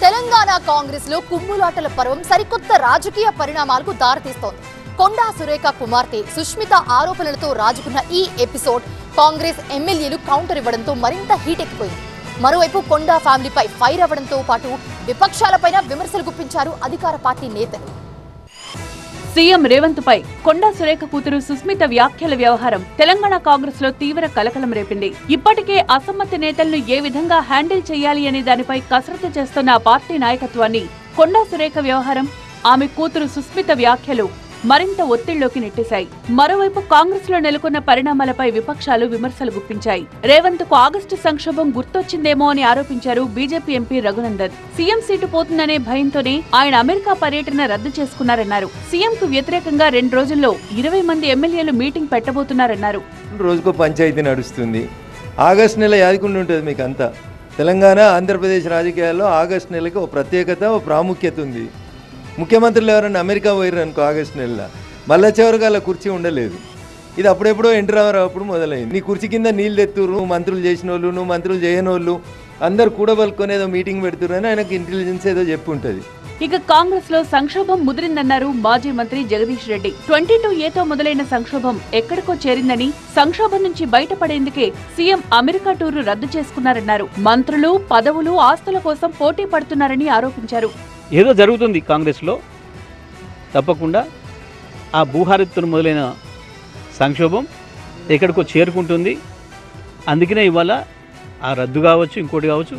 తెలంగాణ కాంగ్రెస్ లో కుమ్ములాటల పర్వం సరికొత్త రాజకీయ పరిణామాలకు దారితీస్తోంది. కొండా సురేఖ కుమార్తె సుష్మిత ఆరోపణలతో రాజుకున్న ఈ ఎపిసోడ్ కాంగ్రెస్ ఎమ్మెల్యేలు కౌంటర్ ఇవ్వడంతో మరింత హీట్ ఎక్కిపోయింది. మరోవైపు కొండా ఫ్యామిలీపై ఫైర్ అవ్వడంతో పాటు విపక్షాలపైన విమర్శలు గుప్పించారు అధికార పార్టీ నేతలు. సీఎం రేవంత్ పై కొండా సురేఖ కూతురు సుస్మిత వ్యాఖ్యల వ్యవహారం తెలంగాణ కాంగ్రెస్ లో తీవ్ర కలకలం రేపింది. ఇప్పటికే అసమ్మతి నేతలను ఏ విధంగా హ్యాండిల్ చేయాలి అనే దానిపై కసరత్తు చేస్తున్న పార్టీ నాయకత్వాన్ని కొండా సురేఖ వ్యవహారం, ఆమె కూతురు సుస్మిత వ్యాఖ్యలు మరింత ఒత్తిళ్లోకి నెట్టేశాయి. మరోవైపు కాంగ్రెస్ లో నెలకొన్న పరిణామాలపై విపక్షాలు విమర్శలు గుప్పించాయి. రేవంత్ కు ఆగస్టు సంక్షోభం గుర్తొచ్చిందేమో అని ఆరోపించారు BJP MP Raghunandan. CM seat పోతుందనే భయంతోనే ఆయన అమెరికా పర్యటన రద్దు చేసుకున్నారన్నారు. సీఎం కు వ్యతిరేకంగా 2 రోజుల్లో 20 మంది ఎమ్మెల్యేలు మీటింగ్ పెట్టబోతున్నారన్నారు. రోజుకో పంచాయతీ నడుస్తుంది. ఆగస్టు నెల యాదకుండా ఉంటుంది మీకు అంతా. తెలంగాణ ఆంధ్రప్రదేశ్ రాజకీయాల్లో ఆగస్టు నెలకి ఓ ప్రత్యేకత, ఓ ప్రాముఖ్యత ఉంది. ముఖ్యమంత్రులు ఎవరైనా అమెరికా పోయారు అనుకో ఆగస్టు నెలలో, మళ్ళా చివరికి అలా కుర్చీ ఉండలేదు. ఇది అప్పుడెప్పుడో ఎన్టీ రామారావు అప్పుడు మొదలైంది. నీ కుర్చీ కింద నీళ్ళు ఎత్తురు, నువ్వు మంత్రులు చేసిన వాళ్ళు, నువ్వు మంత్రులు చేయని వాళ్ళు అందరు కూడబలుకొని ఏదో మీటింగ్ పెడుతురు అని ఆయనకు ఇంటెలిజెన్స్ ఏదో చెప్పి ఉంటుంది. ఇక కాంగ్రెస్ లో సంక్షోభం ముదిరిందన్నారు మాజీ మంత్రి జగదీష్ రెడ్డి. 22A మొదలైన సంక్షోభం ఎక్కడికో చేరిందని, సంక్షోభం నుంచి బయటపడేందుకే సీఎం అమెరికా టూరు రద్దు చేసుకున్నారన్నారు. మంత్రులు పదవులు ఆస్తుల కోసం పోటీ పడుతున్నారని ఆరోపించారు. ఏదో జరుగుతుంది కాంగ్రెస్లో, తప్పకుండా ఆ భూహారిత్తును మొదలైన సంక్షోభం ఎక్కడికో చేరుకుంటుంది. అందుకనే ఇవాళ ఆ రద్దు కావచ్చు, ఇంకోటి కావచ్చు,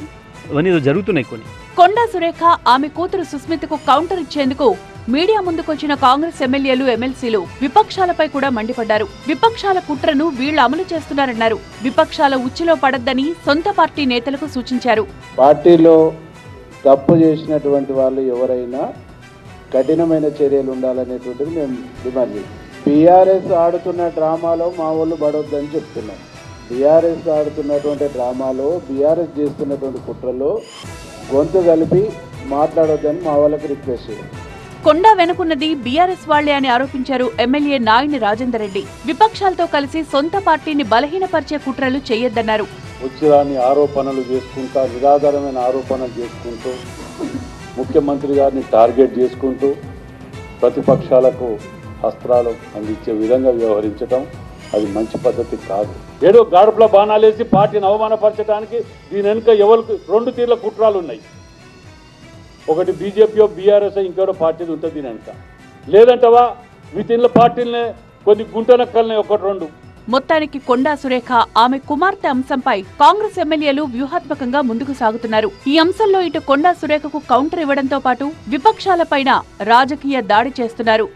ఇవన్నీ ఏదో జరుగుతున్నాయి కొన్ని. కొండా సురేఖ, ఆమె కూతురు సుస్మితకు కౌంటర్ ఇచ్చేందుకు మీడియా ముందుకొచ్చిన కాంగ్రెస్ ఎమ్మెల్యేలు, ఎమ్మెల్సీలు విపక్షాలపై కూడా మండిపడ్డారు. విపక్షాల కుట్రను వీళ్లు అమలు చేస్తున్నారన్నారు. విపక్షాల ఉచ్చులో పడద్దని సొంత పార్టీ నేతలకు సూచించారు. పార్టీలో తప్పు చేసినటువంటి వాళ్ళు ఎవరైనా కఠినమైన చర్యలు ఉండాలనేటువంటిది మేము డిమాండ్ చేస్తాం. బీఆర్ఎస్ ఆడుతున్న డ్రామాలో మా వాళ్ళు పడొద్దని చెప్తున్నాం. బీఆర్ఎస్ ఆడుతున్నటువంటి డ్రామాలో, బీఆర్ఎస్ చేస్తున్నటువంటి కుట్రలో గొంతు కలిపి మాట్లాడొద్దని మా వాళ్ళకి రిక్వెస్ట్ చేయాలి. కొండా వెనుకున్నది బీఆర్ఎస్ వాళ్లే అని ఆరోపించారు ఎమ్మెల్యే నాయని రాజేందర్ రెడ్డి. విపక్షాలతో కలిసి సొంత పార్టీని బలహీనపరిచే కుట్రలు చేయొద్దన్నారు. ఉచిరాని ఆరోపణలు చేసుకుంటా, నిరాధారమైన ఆరోపణలు చేసుకుంటూ, ముఖ్యమంత్రి గారిని టార్గెట్ చేసుకుంటూ ప్రతిపక్షాలకు అస్త్రాలు అందించే విధంగా వ్యవహరించడం అది మంచి పద్ధతి కాదు. ఏదో గాడుపుల బాణాలేసి పార్టీని అవమానపరచడానికి దీని వెనుక ఎవరికి 2 తీర్ల కుట్రాలు ఉన్నాయి. ఒకటి బీజేపీ, బీఆర్ఎస్, ఇంకెవరో పార్టీలు ఉంటుంది దీని వెనుక. లేదంటవా వీటిల్లో పార్టీలనే కొన్ని గుంటనక్కల్ని 1-2. మొత్తానికి కొండా సురేఖ, ఆమె కుమార్తె అంశంపై కాంగ్రెస్ ఎమ్మెల్యేలు వ్యూహాత్మకంగా ముందుకు సాగుతున్నారు. ఈ అంశంలో ఇటు కొండా సురేఖకు కౌంటర్ ఇవ్వడంతో పాటు విపక్షాలపైన రాజకీయ దాడి చేస్తున్నారు.